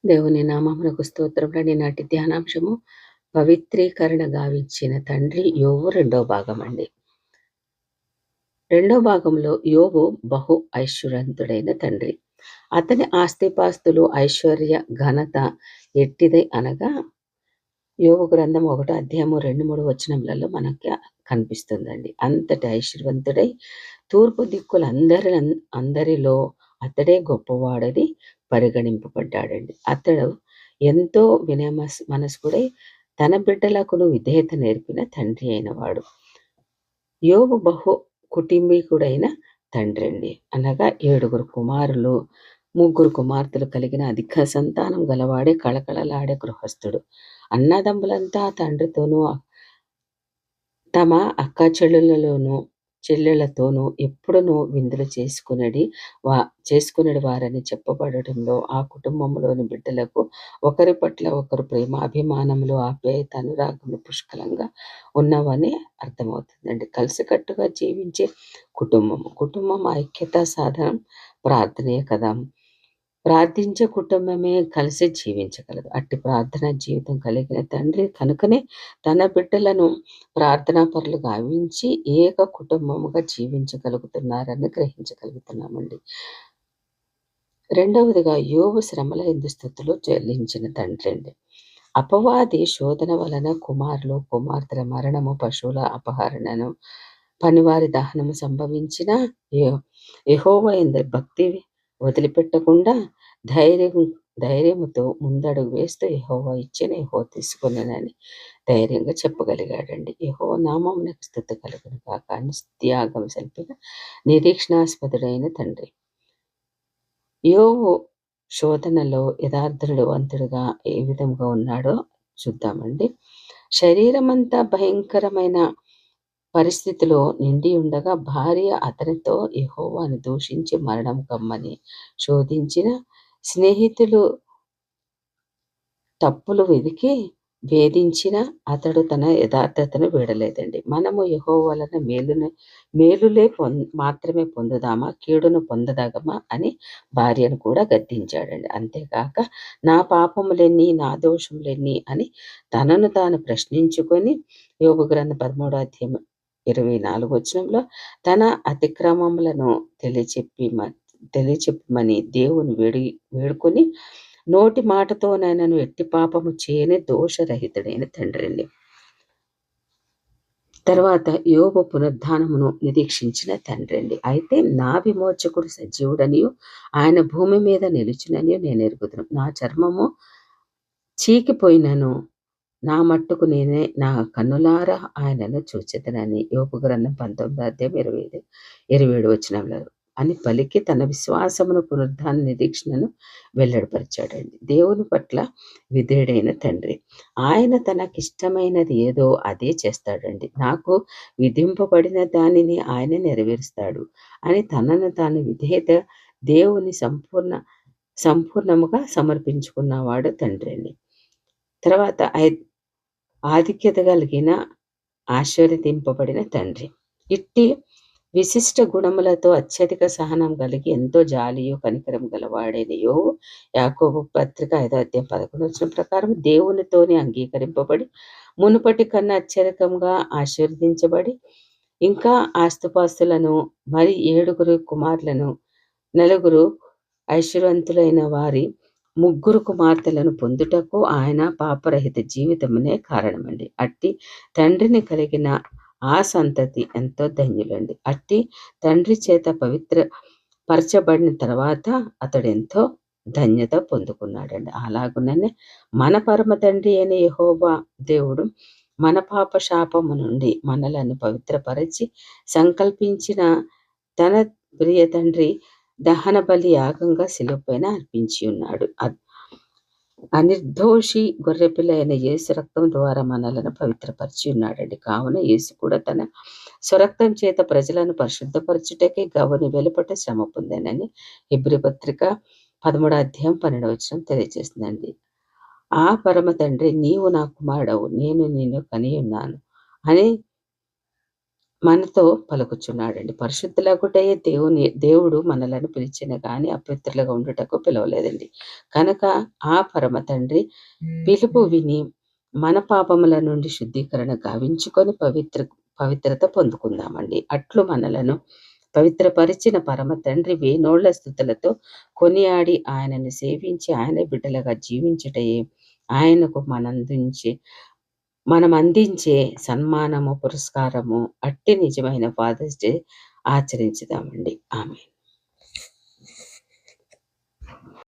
దేవుని నామమునకు స్తోత్రములని. నాటి ధ్యానాంశము పవిత్రీకరణ గావించిన తండ్రి యోబు రెండో భాగమండి. రెండో భాగంలో యోబు బహు ఐశ్వర్యవంతుడైన తండ్రి. అతని ఆస్తిపాస్తులు, ఐశ్వర్య, ఘనత ఎట్టిదై అనగా యోబు గ్రంథం 1 అధ్యాయము 2-3 వచనములలో మనకి కనిపిస్తుందండి. అంతటి ఐశ్వర్యవంతుడై తూర్పు అందరిలో అతడే గొప్పవాడని పరిగణింపబడ్డాడండి. అతడు ఎంతో వినయ మనస్కుడై తన బిడ్డలకును విధేయత నేర్పిన తండ్రి అయినవాడు. యోబు బహు కుటుంబీకుడైన తండ్రి అండి. అనగా 7 కుమారులు, 3 కుమార్తెలు కలిగిన అధిక సంతానం గలవాడే కళకళలాడే గృహస్థుడు. అన్నదమ్ములంతా తండ్రితోనూ తమ అక్క చెల్లెళ్లతోనూ ఎప్పుడునూ విందులు చేసుకునేది వారని చెప్పబడటంలో ఆ కుటుంబంలోని బిడ్డలకు ఒకరి పట్ల ఒకరు ప్రేమ, అభిమానములు, ఆప్యాయత, అనురాగములు పుష్కలంగా ఉన్నవని అర్థమవుతుందండి. కలిసికట్టుగా జీవించే కుటుంబం ఐక్యత సాధనం ప్రార్థనే కదా. ప్రార్థించే కుటుంబమే కలిసి జీవించగలదు. అట్టి ప్రార్థనా జీవితం కలిగిన తండ్రి కనుకనే తన బిడ్డలను ప్రార్థనా పరులు గావించి ఏక కుటుంబముగా జీవించగలుగుతున్నారని గ్రహించగలుగుతున్నామండి. రెండవదిగా యోబు శ్రమల యందు స్తుతులు చెల్లించిన తండ్రి అండి. అపవాది శోధన వలన కుమారులు, కుమార్తెల మరణము, పశువుల అపహరణను, పనివారి దహనము సంభవించిన యెహోవా యందు భక్తి వదిలిపెట్టకుండా ధైర్యముతో ముందడుగు వేస్తూ యెహోవా ఇచ్చిన, యెహోవా తీసుకొనెనని ధైర్యంగా చెప్పగలిగాడండి. యెహోవా నామమునకు స్తుతి కలుగును గాక అని త్యాగం సల్పిన నిరీక్షణాస్పదుడైన తండ్రి. యోబు శోధనలో యథార్థవంతుడుగా ఏ విధంగా ఉన్నాడో చూద్దామండి. శరీరమంతా భయంకరమైన పరిస్థితిలో నిండి ఉండగా భార్య అతనితో యెహోవాను దూషించి మరణం కమ్మని శోధించిన, స్నేహితులు తప్పులు వెదికి వేధించిన అతడు తన యథార్థతను వీడలేదండి. మనము యెహోవా వలన మేలులే మాత్రమే పొందుదామా, కీడును పొందదగమా అని భార్యను కూడా గద్దించాడండి. అంతేకాక నా పాపములెన్ని, నా దోషములెన్ని అని తనను తాను ప్రశ్నించుకొని యోబు గ్రంథం 13 అధ్యాయం 24 వచనంలో తన అతిక్రమములను తెలియచెప్పమని దేవుని వేడుకొని నోటి మాటతోనైనను ఎట్టి పాపము చేయని దోషరహితుడైన తండ్రి అండి. తర్వాత యోబు పునరుద్ధానమును నిరీక్షించిన తండ్రి అండి. అయితే నా విమోచకుడు సజీవుడనియు ఆయన భూమి మీద నిలుచుననియు నేను ఎరుగుదును. నా చర్మము చీకిపోయినను నా మట్టుకు నేనే నా కన్నులారా ఆయనను చూచెదనని యోబు గ్రంథం 19 అధ్యాయం 27 వచనంలో అని పలికి తన విశ్వాసమును, పునరుద్ధాన నిరీక్షణను వెల్లడిపరిచాడండి. దేవుని పట్ల విధేయుడైన తండ్రి. ఆయన తనకిష్టమైనది ఏదో అదే చేస్తాడండి. నాకు విధింపబడిన దానిని ఆయన నెరవేరుస్తాడు అని తనను తాను విధేయత దేవుని సంపూర్ణముగా సమర్పించుకున్నవాడు తండ్రి అండి. తర్వాత ఆధిక్యత కలిగిన ఆశీర్వదింపబడిన తండ్రి. ఇట్టి విశిష్ట గుణములతో అత్యధిక సహనం కలిగి ఎంతో జాలియు కనికరం గలవాడైన యోబు యాకోబు పత్రిక 5వ అధ్యాయం 11 వచనం ప్రకారం దేవునితోనే అంగీకరింపబడి మునుపటి కన్నా అత్యధికంగా ఆశీర్వదించబడి ఇంకా ఆస్తుపాస్తులను మరి 7 కుమారులను 4 ఐశ్వర్యవంతులైన వారి 3 కుమార్తెలను పొందుటకు ఆయన పాపరహిత జీవితమునే కారణమండి. అట్టి తండ్రిని కలిగిన ఆ సంతతి ఎంతో ధన్యులండి. అట్టి తండ్రి చేత పరచబడిన తర్వాత అతడెంతో ధన్యత పొందుకున్నాడండి. అలాగుననే మన పరమ తండ్రి అయిన యెహోవా దేవుడు మన పాప శాపము నుండి మనలను పవిత్రపరచి సంకల్పించిన తన ప్రియ తండ్రి దహన బలి యాగంగా శిలువపైన అర్పించి ఉన్నాడు. అనిర్దోషి గొర్రెపిల్ల అయిన యేసు రక్తం ద్వారా మనలను పవిత్రపరిచి ఉన్నాడండి. కావున యేసు కూడా తన స్వరక్తం చేత ప్రజలను పరిశుద్ధపరచుటకే గవని వెలుపట శ్రమ పొందానని హెబ్రీ పత్రిక 13 అధ్యాయం 12 వచనం తెలియజేస్తుందండి. ఆ పరమ తండ్రి నీవు నా కుమారుడవు, నేను నిన్ను కని ఉన్నాను అని మనతో పలుకుచున్నాడండి. పరిశుద్ధులగుటయే దేవుడు మనలను పిలిచిన గాని అపవిత్రులుగా ఉండుటకు పిలవలేదండి. కనుక ఆ పరమ తండ్రి పిలుపు విని మన పాపముల నుండి శుద్ధీకరణ గావించుకొని పవిత్రత పొందుకుందామండి. అట్లు మనలను పవిత్రపరిచిన పరమ తండ్రి వేనోళ్ల స్తుతులతో కొనియాడి ఆయనను సేవించి ఆయన బిడ్డలుగా జీవించుటయే ఆయనకు మనం అందించే సన్మానము, పురస్కారము. అట్టి నిజమైన ఫాదర్స్ డే ఆచరించుదామండి. ఆమెన్.